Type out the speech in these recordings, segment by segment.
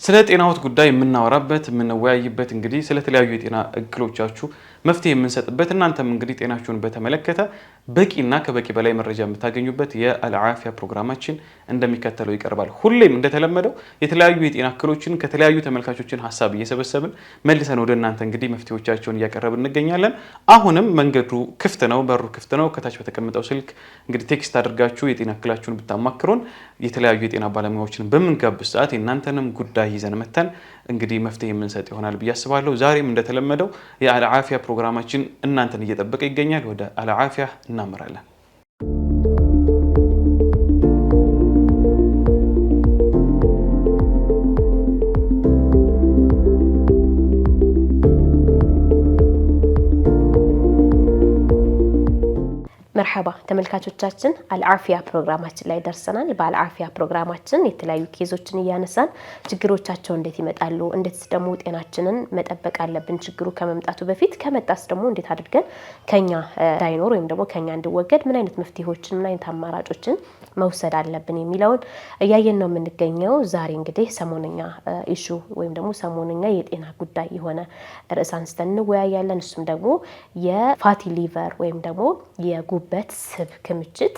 ስለ ጤናዎት ጉዳይ የምናወራበት የምንወያይበት እንግዲህ ስለ ተለያዩ የጤና እክሎቻችሁ መፍትሄ የምንሰጥበት እናንተም እንግዲህ ጤናችሁን በተመለከተ በቂና ከበቂ በላይ መረጃ የምታገኙበት የአልዓፊያ ፕሮግራማችን እንደሚከተለው ይቀርባል። ሁሌም እንደተለመደው የተለያዩ የጤና እክሎችን ከተለያዩ ተመልካቾችን ሐሳብ እየሰበሰብን መልሰን ወደ እናንተ እንግዲህ መፍትሄዎቻቸውን እያቀረብን እንገኛለን። አሁንም መንገዱ ክፍት ነው፣ በሩ ክፍት ነው። ከታች በተቀመጠው ስልክ እንግዲህ ቴክስት አድርጋችሁ የጤና እክላችሁን ብታማክሩን የተለያዩ የጤና ባለሙያዎችን በምንጋብዝ ሰዓት የእናንተንም ጉዳይ ይዘን መተን እንግዲህ መፍትሄ የምንሰጥ ይሆናል ብዬ አስባለሁ። ዛሬም እንደተለመደው የአልዓፊያ ፕሮግራማችን እናንተን እየጠበቀ ይገኛል። ወደ አልዓፊያ እናመራለን። مرحبا ተመልካቾቻችን አልዓፊያ ፕሮግራማችን ላይ ደርሰናል። በአልዓፊያ ፕሮግራማችን የተለያዩ ኬዞችን ያነሳን ችግሮቻቸው እንዴት ይመጣሉ፣ እንዴት ደግሞ ጤናችንን መጠበቅ አለብን ችግሩ ከመምጣቱ በፊት፣ ከመጣስ ደግሞ እንዴት አድርገን ከኛ ዳይኖር ወይም ደግሞ ከኛ እንዲወገድ ምን አይነት መፍትሄዎችን ምን አይነት አማራጮችን መውሰድ አለብን የሚለውን እያየን ነው የምንገኘው። ዛሬ እንግዲህ ሰሞነኛ ኢሹ ወይም ደግሞ ሰሞነኛ የጤና ጉዳይ የሆነ ርዕስ አንስተን እንወያያለን። እሱም ደግሞ የፋቲ ሊቨር ወይም ደግሞ የጉበት ስብ ክምችት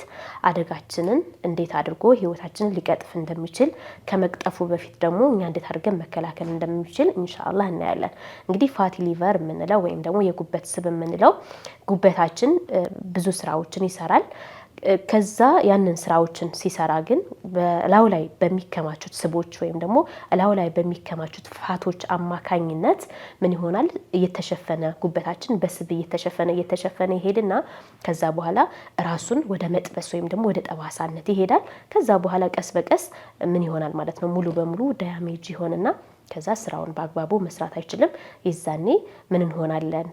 አደጋችንን እንዴት አድርጎ ህይወታችንን ሊቀጥፍ እንደሚችል ከመቅጠፉ በፊት ደግሞ እኛ እንዴት አድርገን መከላከል እንደሚችል ኢንሻአላህ እናያለን። እንግዲህ ፋቲ ሊቨር የምንለው ወይም ደግሞ የጉበት ስብ የምንለው ጉበታችን ብዙ ስራዎችን ይሰራል። ከዛ ያንን ስራዎችን ሲሰራ ግን በላው ላይ በሚከማቹት ስቦች ወይም ደግሞ ላው ላይ በሚከማቹት ፋቶች አማካኝነት ምን ይሆናል? እየተሸፈነ ጉበታችን በስብ እየተሸፈነ ይሄድና ከዛ በኋላ ራሱን ወደ መጥበስ ወይም ደግሞ ወደ ጠባሳነት ይሄዳል። ከዛ በኋላ ቀስ በቀስ ምን ይሆናል ማለት ነው? ሙሉ በሙሉ ዳሜጅ ይሆንና ከዛ ስራውን በአግባቡ መስራት አይችልም። ይዛኔ ምን እንሆናለን?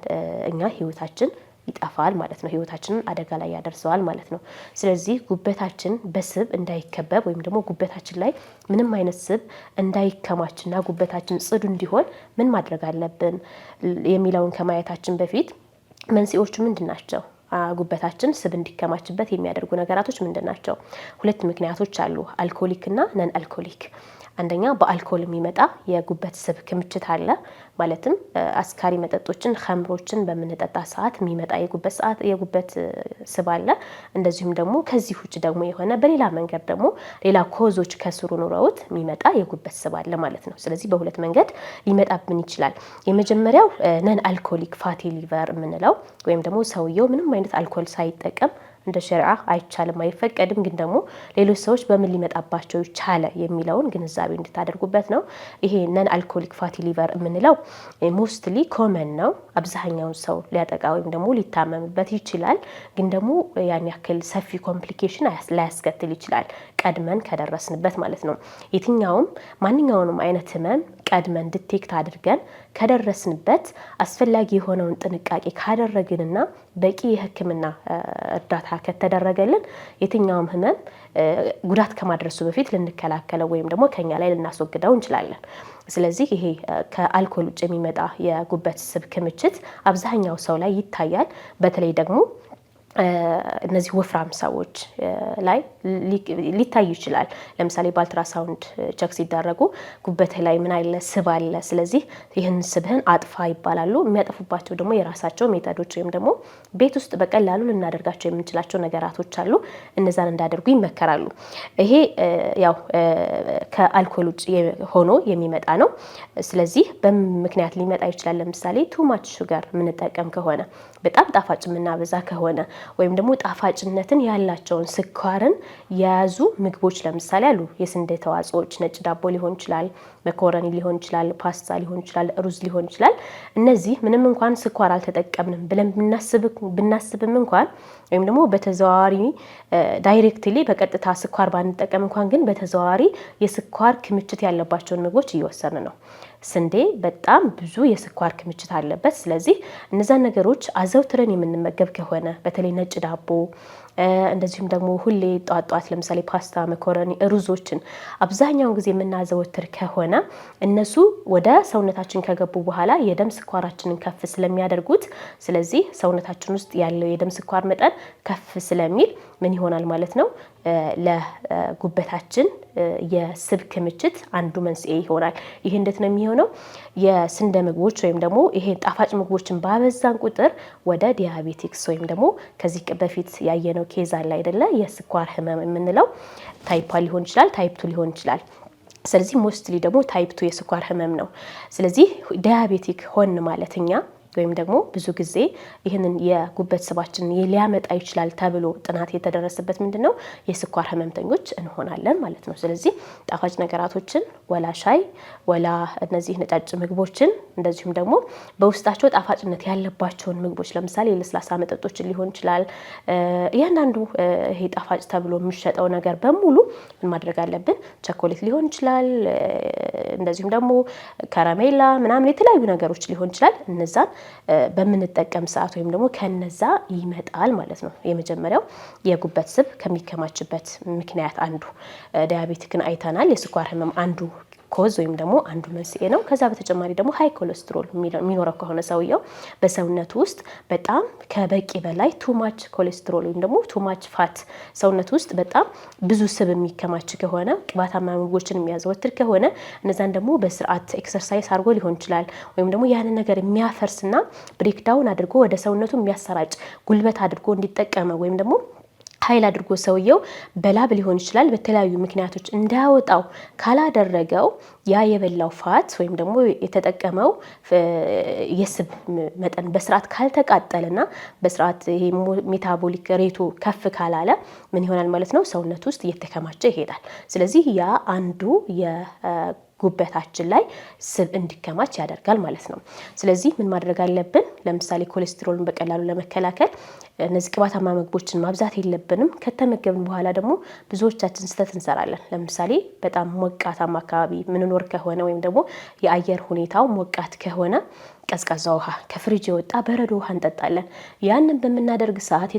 እኛ ህይወታችን ይጣፋል ማለት ነው። ህይወታችንን አደጋ ላይ ያደርሰዋል ማለት ነው። ስለዚህ ጉበታችን በስብ እንዳይከበብ ወይም ደግሞ ጉበታችን ላይ ምንም አይነት ስብ እንዳይከማችና ጉበታችን ጽዱ እንዲሆን ምን ማድረግ አለብን የሚለውን ከማየታችን በፊት መንስኤዎቹ ምንድናቸው? ጉበታችን ስብ እንዲከማችበት የሚያደርጉ ነገራቶች ምንድናቸው? ሁለት ምክንያቶች አሉ፣ አልኮሊክ እና ነን አልኮሊክ። አንደኛ በአልኮል የሚመጣ የጉበት ስብ ክምችት አለ። ማለትም አስካሪ መጠጦችን ኸምሮችን በምንጠጣ ሰዓት የሚመጣ የጉበት ስብ አለ። እንደዚሁም ደግሞ ከዚህ ውጭ ደግሞ የሆነ በሌላ መንገድ ደግሞ ሌላ ኮዞች ከስሩ ኑረውት የሚመጣ የጉበት ስብ አለ ማለት ነው። ስለዚህ በሁለት መንገድ ሊመጣብን ይችላል። የመጀመሪያው ነን አልኮሊክ ፋቲ ሊቨር የምንለው ወይም ደግሞ ሰውየው ምንም አይነት አልኮል ሳይጠቀም እንደ ሸሪዓ አይቻልም አይፈቀድም፣ ግን ደግሞ ሌሎች ሰዎች በምን ሊመጣባቸው ይቻለ የሚለውን ግንዛቤ እንድታደርጉበት ነው። ይሄ ነን አልኮሊክ ፋቲ ሊቨር የምንለው ሞስትሊ ኮመን ነው። አብዛኛውን ሰው ሊያጠቃ ወይም ደግሞ ሊታመምበት ይችላል፣ ግን ደግሞ ያን ያክል ሰፊ ኮምፕሊኬሽን ላያስከትል ይችላል ቀድመን ከደረስንበት ማለት ነው። ማንኛውንም አይነት ህመም ቀድመን ዲቴክት አድርገን ከደረስንበት አስፈላጊ የሆነውን ጥንቃቄ ካደረግንና በቂ የሕክምና እርዳታ ከተደረገልን የትኛውም ህመም ጉዳት ከማድረሱ በፊት ልንከላከለው ወይም ደግሞ ከኛ ላይ ልናስወግደው እንችላለን። ስለዚህ ይሄ ከአልኮል ውጭ የሚመጣ የጉበት ስብ ክምችት አብዛኛው ሰው ላይ ይታያል። በተለይ ደግሞ እነዚህ ወፍራም ሰዎች ላይ ሊታይ ይችላል። ለምሳሌ በአልትራሳውንድ ቸክ ሲደረጉ ጉበት ላይ ምን አለ? ስብ አለ። ስለዚህ ይህን ስብህን አጥፋ ይባላሉ። የሚያጠፉባቸው ደግሞ የራሳቸው ሜቶዶች ወይም ደግሞ ቤት ውስጥ በቀላሉ ልናደርጋቸው የምንችላቸው ነገራቶች አሉ። እነዛን እንዳደርጉ ይመከራሉ። ይሄ ያው ከአልኮል ውጭ ሆኖ የሚመጣ ነው። ስለዚህ በምክንያት ሊመጣ ይችላል። ለምሳሌ ቱማች ሹገር የምንጠቀም ከሆነ፣ በጣም ጣፋጭ የምናበዛ ከሆነ ወይም ደግሞ ጣፋጭነትን ያላቸውን ስኳርን የያዙ ምግቦች ለምሳሌ አሉ። የስንዴ ተዋጽኦች፣ ነጭ ዳቦ ሊሆን ይችላል፣ መኮረኒ ሊሆን ይችላል፣ ፓስታ ሊሆን ይችላል፣ ሩዝ ሊሆን ይችላል። እነዚህ ምንም እንኳን ስኳር አልተጠቀምንም ብለን ብናስብም እንኳን ወይም ደግሞ በተዘዋዋሪ ዳይሬክትሊ በቀጥታ ስኳር ባንጠቀም እንኳን ግን በተዘዋዋሪ የስኳር ክምችት ያለባቸውን ምግቦች እየወሰድን ነው። ስንዴ በጣም ብዙ የስኳር ክምችት አለበት። ስለዚህ እነዛን ነገሮች አዘውትረን የምንመገብ ከሆነ በተለይ ነጭ ዳቦ፣ እንደዚሁም ደግሞ ሁሌ ጧት ለምሳሌ ፓስታ፣ መኮረኒ፣ ሩዞችን አብዛኛውን ጊዜ የምናዘወትር ከሆነ እነሱ ወደ ሰውነታችን ከገቡ በኋላ የደም ስኳራችንን ከፍ ስለሚያደርጉት ስለዚህ ሰውነታችን ውስጥ ያለው የደም ስኳር መጠን ከፍ ስለሚል ምን ይሆናል ማለት ነው ለጉበታችን የስብ ክምችት አንዱ መንስኤ ይሆናል። ይሄ እንዴት ነው የሚሆነው? የስንዴ ምግቦች ወይም ደግሞ ይሄ ጣፋጭ ምግቦችን ባበዛን ቁጥር ወደ ዲያቤቲክስ ወይም ደግሞ ከዚህ በፊት ያየነው ኬዝ አለ አይደለ? የስኳር ህመም የምንለው ታይፕ 1 ሊሆን ይችላል፣ ታይፕ 2 ሊሆን ይችላል። ስለዚህ ሞስትሊ ደግሞ ታይፕ 2 የስኳር ህመም ነው። ስለዚህ ዲያቤቲክ ሆን ማለትኛ ወይም ደግሞ ብዙ ጊዜ ይህንን የጉበት ስባችንን ሊያመጣ ይችላል ተብሎ ጥናት የተደረሰበት ምንድነው የስኳር ህመምተኞች እንሆናለን ማለት ነው። ስለዚህ ጣፋጭ ነገራቶችን ወላ ሻይ ወላ እነዚህ ነጫጭ ምግቦችን እንደዚሁም ደግሞ በውስጣቸው ጣፋጭነት ያለባቸውን ምግቦች ለምሳሌ ለስላሳ መጠጦችን ሊሆን ይችላል። እያንዳንዱ ይሄ ጣፋጭ ተብሎ የሚሸጠው ነገር በሙሉ ምን ማድረግ አለብን? ቸኮሌት ሊሆን ይችላል፣ እንደዚሁም ደግሞ ከረሜላ ምናምን የተለያዩ ነገሮች ሊሆን ይችላል። እነዛን በምንጠቀም ሰዓት ወይም ደግሞ ከነዛ ይመጣል ማለት ነው። የመጀመሪያው የጉበት ስብ ከሚከማችበት ምክንያት አንዱ ዲያቤቲክን አይተናል። የስኳር ህመም አንዱ ኮዝ ወይም ደግሞ አንዱ መንስኤ ነው። ከዛ በተጨማሪ ደግሞ ሃይ ኮሌስትሮል የሚኖረው ከሆነ ሰውየው በሰውነቱ ውስጥ በጣም ከበቂ በላይ ቱማች ኮሌስትሮል ወይም ደግሞ ቱማች ፋት ሰውነቱ ውስጥ በጣም ብዙ ስብ የሚከማች ከሆነ ቅባታማ ምግቦችን የሚያዘወትር ከሆነ እነዛን ደግሞ በስርዓት ኤክሰርሳይዝ አድርጎ ሊሆን ይችላል ወይም ደግሞ ያንን ነገር የሚያፈርስና ብሬክዳውን አድርጎ ወደ ሰውነቱ የሚያሰራጭ ጉልበት አድርጎ እንዲጠቀመው ወይም ደግሞ ኃይል አድርጎ ሰውየው በላብ ሊሆን ይችላል በተለያዩ ምክንያቶች እንዳያወጣው ካላደረገው ያ የበላው ፋት ወይም ደግሞ የተጠቀመው የስብ መጠን በስርዓት ካልተቃጠለና በስርዓት ይሄ ሜታቦሊክ ሬቱ ከፍ ካላለ ምን ይሆናል ማለት ነው ሰውነት ውስጥ እየተከማቸ ይሄዳል። ስለዚህ ያ አንዱ ጉበታችን ላይ ስብ እንዲከማች ያደርጋል ማለት ነው። ስለዚህ ምን ማድረግ አለብን? ለምሳሌ ኮሌስትሮልን በቀላሉ ለመከላከል እነዚህ ቅባታማ ምግቦችን ማብዛት የለብንም። ከተመገብን በኋላ ደግሞ ብዙዎቻችን ስህተት እንሰራለን። ለምሳሌ በጣም ሞቃታማ አካባቢ ምንኖር ከሆነ ወይም ደግሞ የአየር ሁኔታው ሞቃት ከሆነ ቀዝቃዛ ውሃ ከፍሪጅ የወጣ በረዶ ውሃ እንጠጣለን። ያንን በምናደርግ ሰዓት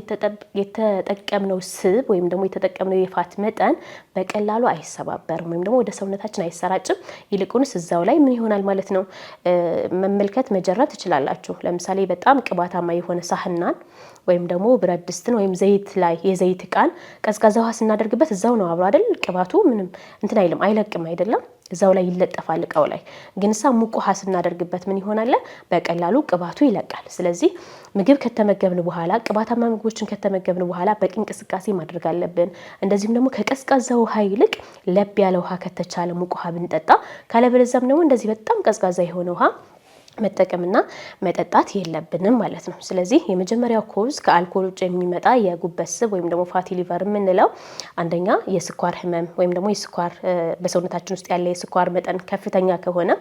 የተጠቀምነው ስብ ወይም ደግሞ የተጠቀምነው የፋት መጠን በቀላሉ አይሰባበርም ወይም ደግሞ ወደ ሰውነታችን አይሰራጭም። ይልቁንስ እዛው ላይ ምን ይሆናል ማለት ነው መመልከት መጀራት ትችላላችሁ። ለምሳሌ በጣም ቅባታማ የሆነ ሳህናን ወይም ደግሞ ብረት ድስትን ወይም ዘይት ላይ የዘይት ቃን ቀዝቃዛ ውሃ ስናደርግበት እዛው ነው አብሮ አይደል ቅባቱ ምንም እንትን አይልም አይለቅም አይደለም እዛው ላይ ይለጠፋል እቃው ላይ። ግን ሙቅ ውሃ ስናደርግበት ምን ይሆናል በቀላሉ ቅባቱ ይለቃል። ስለዚህ ምግብ ከተመገብን በኋላ ቅባታማ ምግቦችን ከተመገብን በኋላ በቂ እንቅስቃሴ ማድረግ አለብን። እንደዚህም ደግሞ ከቀዝቃዛ ውሃ ይልቅ ለብ ያለ ውሃ ከተቻለ ሙቅ ውሃ ብንጠጣ፣ ካለበለዚያም ደግሞ እንደዚህ በጣም ቀዝቃዛ የሆነ ውሃ መጠቀምና መጠጣት የለብንም ማለት ነው። ስለዚህ የመጀመሪያው ኮዝ ከአልኮል ውጭ የሚመጣ የጉበት ስብ ወይም ደግሞ ፋቲ ሊቨር የምንለው አንደኛ የስኳር ህመም ወይም ደግሞ የስኳር በሰውነታችን ውስጥ ያለ የስኳር መጠን ከፍተኛ ከሆነ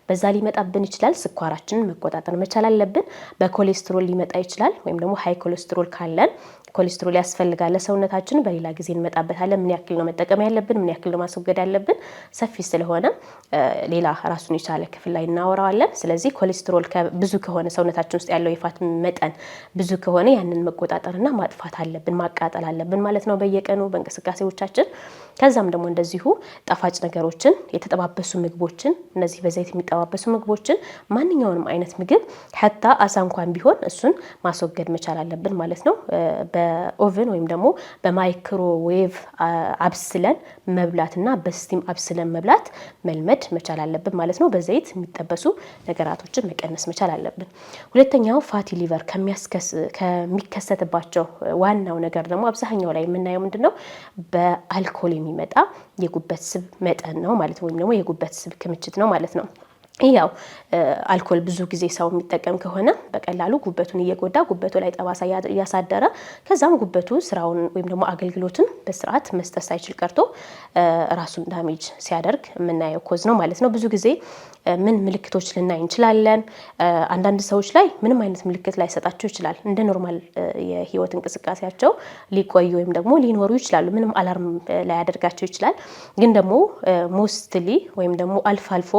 በዛ ሊመጣብን ይችላል። ስኳራችንን መቆጣጠር መቻል አለብን። በኮሌስትሮል ሊመጣ ይችላል ወይም ደግሞ ሃይ ኮሌስትሮል ካለን ኮሌስትሮል ያስፈልጋል ለሰውነታችን። በሌላ ጊዜ እንመጣበታለን። ምን ያክል ነው መጠቀም ያለብን፣ ምን ያክል ነው ማስወገድ ያለብን ሰፊ ስለሆነ ሌላ ራሱን የቻለ ክፍል ላይ እናወራዋለን። ስለዚህ ኮሌስትሮል ብዙ ከሆነ ሰውነታችን ውስጥ ያለው የፋት መጠን ብዙ ከሆነ ያንን መቆጣጠርና ማጥፋት አለብን፣ ማቃጠል አለብን ማለት ነው በየቀኑ በእንቅስቃሴዎቻችን። ከዛም ደግሞ እንደዚሁ ጣፋጭ ነገሮችን፣ የተጠባበሱ ምግቦችን፣ እነዚህ በዘይት የሚጠባበሱ ምግቦችን ማንኛውንም አይነት ምግብ ሐታ አሳ እንኳን ቢሆን እሱን ማስወገድ መቻል አለብን ማለት ነው። በኦቨን ወይም ደግሞ በማይክሮዌቭ አብስለን መብላትና በስቲም አብስለን መብላት መልመድ መቻል አለብን ማለት ነው። በዘይት የሚጠበሱ ነገራቶችን መቀነስ መቻል አለብን። ሁለተኛው ፋቲ ሊቨር ከሚከሰትባቸው ዋናው ነገር ደግሞ አብዛኛው ላይ የምናየው ምንድነው በአልኮል የሚመጣ የጉበት ስብ መጠን ነው ማለት ነው። ወይም ደግሞ የጉበት ስብ ክምችት ነው ማለት ነው። ያው አልኮል ብዙ ጊዜ ሰው የሚጠቀም ከሆነ በቀላሉ ጉበቱን እየጎዳ ጉበቱ ላይ ጠባሳ እያሳደረ ከዛም ጉበቱ ስራውን ወይም ደግሞ አገልግሎትን በስርዓት መስጠት ሳይችል ቀርቶ ራሱን ዳሜጅ ሲያደርግ የምናየው ኮዝ ነው ማለት ነው። ብዙ ጊዜ ምን ምልክቶች ልናይ እንችላለን? አንዳንድ ሰዎች ላይ ምንም አይነት ምልክት ላይሰጣቸው ይችላል። እንደ ኖርማል የህይወት እንቅስቃሴያቸው ሊቆዩ ወይም ደግሞ ሊኖሩ ይችላሉ። ምንም አላርም ላያደርጋቸው ይችላል። ግን ደግሞ ሞስትሊ ወይም ደግሞ አልፎ አልፎ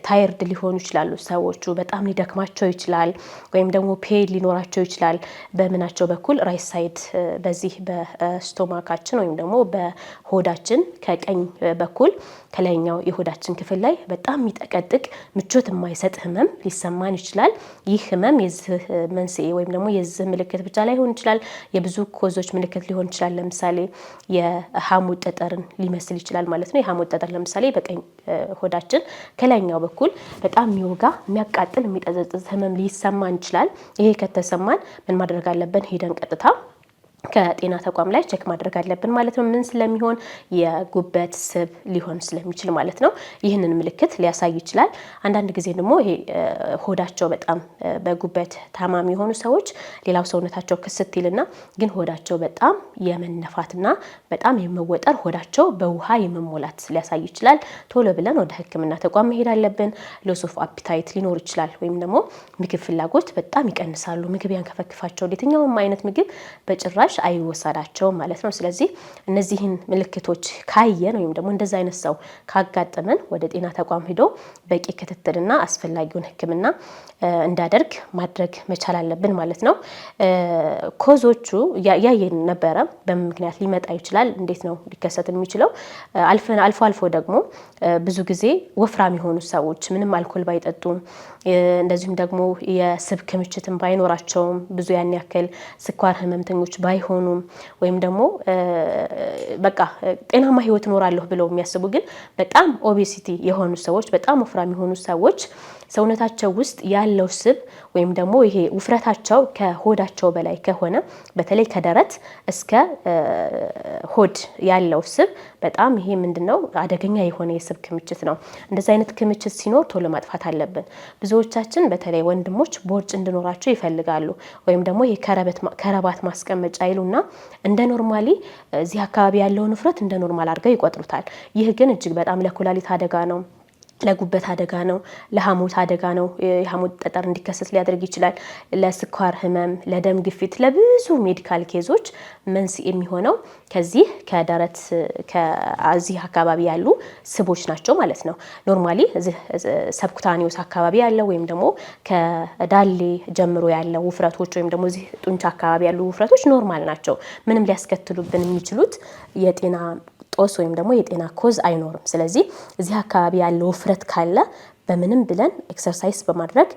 ታይርድ ሊሆኑ ይችላሉ። ሰዎቹ በጣም ሊደክማቸው ይችላል። ወይም ደግሞ ፔን ሊኖራቸው ይችላል። በምናቸው በኩል ራይት ሳይድ በዚህ በስቶማካችን ወይም ደግሞ በሆዳችን ከቀኝ በኩል ከላይኛው የሆዳችን ክፍል ላይ በጣም የሚጠቀጥቅ ምቾት የማይሰጥ ህመም ሊሰማን ይችላል። ይህ ህመም የዚህ መንስኤ ወይም ደግሞ የዚህ ምልክት ብቻ ላይሆን ይችላል። የብዙ ኮዞች ምልክት ሊሆን ይችላል። ለምሳሌ የሐሞት ጠጠርን ሊመስል ይችላል ማለት ነው። የሐሞት ጠጠር ለምሳሌ በቀኝ ሆዳችን ከላይኛው በኩል በጣም የሚወጋ የሚያቃጥል የሚጠዘጥዝ ህመም ሊሰማን ይችላል። ይሄ ከተሰማን ምን ማድረግ አለብን? ሄደን ቀጥታ ከጤና ተቋም ላይ ቼክ ማድረግ አለብን ማለት ነው። ምን ስለሚሆን የጉበት ስብ ሊሆን ስለሚችል ማለት ነው። ይህንን ምልክት ሊያሳይ ይችላል። አንዳንድ ጊዜ ደግሞ ይሄ ሆዳቸው በጣም በጉበት ታማሚ የሆኑ ሰዎች ሌላው ሰውነታቸው ክስት ይልና ግን ሆዳቸው በጣም የመነፋትና በጣም የመወጠር ሆዳቸው በውሃ የመሞላት ሊያሳይ ይችላል። ቶሎ ብለን ወደ ሕክምና ተቋም መሄድ አለብን። ሎስ ኦፍ አፒታይት ሊኖር ይችላል። ወይም ደግሞ ምግብ ፍላጎት በጣም ይቀንሳሉ። ምግብ ያንከፈክፋቸው። የትኛውም አይነት ምግብ በጭራሽ አይወሰዳቸውም ማለት ነው። ስለዚህ እነዚህን ምልክቶች ካየን ወይም ደግሞ እንደዛ አይነት ሰው ካጋጠመን ወደ ጤና ተቋም ሄዶ በቂ ክትትልና አስፈላጊውን ሕክምና እንዳደርግ ማድረግ መቻል አለብን ማለት ነው። ኮዞቹ ያየን ነበረ። በምን ምክንያት ሊመጣ ይችላል? እንዴት ነው ሊከሰት የሚችለው? አልፎ አልፎ ደግሞ ብዙ ጊዜ ወፍራም የሆኑ ሰዎች ምንም አልኮል ባይጠጡም እንደዚሁም ደግሞ የስብ ክምችትን ባይኖራቸውም ብዙ ያን ያክል ስኳር ህመምተኞች ባይሆኑም ወይም ደግሞ በቃ ጤናማ ህይወት እኖራለሁ ብለው የሚያስቡ ግን በጣም ኦቤሲቲ የሆኑ ሰዎች በጣም ወፍራም የሆኑ ሰዎች ሰውነታቸው ውስጥ ያለው ስብ ወይም ደግሞ ይሄ ውፍረታቸው ከሆዳቸው በላይ ከሆነ በተለይ ከደረት እስከ ሆድ ያለው ስብ በጣም ይሄ ምንድነው አደገኛ የሆነ የስብ ክምችት ነው። እንደዚህ አይነት ክምችት ሲኖር ቶሎ ማጥፋት አለብን። ብዙዎቻችን በተለይ ወንድሞች ቦርጭ እንዲኖራቸው ይፈልጋሉ። ወይም ደግሞ ይሄ ከረባት ማስቀመጫ ይሉና እንደ ኖርማሊ እዚህ አካባቢ ያለውን ውፍረት እንደ ኖርማል አድርገው ይቆጥሩታል። ይህ ግን እጅግ በጣም ለኩላሊት አደጋ ነው። ለጉበት አደጋ ነው። ለሐሞት አደጋ ነው። የሐሞት ጠጠር እንዲከሰት ሊያደርግ ይችላል። ለስኳር ህመም፣ ለደም ግፊት፣ ለብዙ ሜዲካል ኬዞች መንስኤ የሚሆነው ከዚህ ከደረት ከዚህ አካባቢ ያሉ ስቦች ናቸው ማለት ነው። ኖርማሊ እዚህ ሰብኩታኒዮስ አካባቢ ያለው ወይም ደግሞ ከዳሌ ጀምሮ ያለው ውፍረቶች ወይም ደግሞ እዚህ ጡንቻ አካባቢ ያሉ ውፍረቶች ኖርማል ናቸው። ምንም ሊያስከትሉብን የሚችሉት የጤና ጦስ ወይም ደግሞ የጤና ኮዝ አይኖርም። ስለዚህ እዚህ አካባቢ ያለው ውፍረት ካለ በምንም ብለን ኤክሰርሳይዝ በማድረግ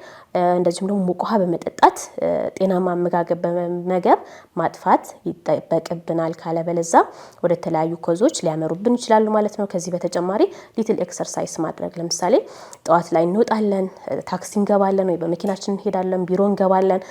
እንደዚሁም ደግሞ ሙቅ ውሃ በመጠጣት ጤናማ አመጋገብ በመመገብ ማጥፋት ይጠበቅብናል። ካለበለዛ ወደ ተለያዩ ኮዞች ሊያመሩብን ይችላሉ ማለት ነው። ከዚህ በተጨማሪ ሊትል ኤክሰርሳይዝ ማድረግ ለምሳሌ ጠዋት ላይ እንወጣለን፣ ታክሲ እንገባለን ወይ በመኪናችን እንሄዳለን፣ ቢሮ እንገባለን።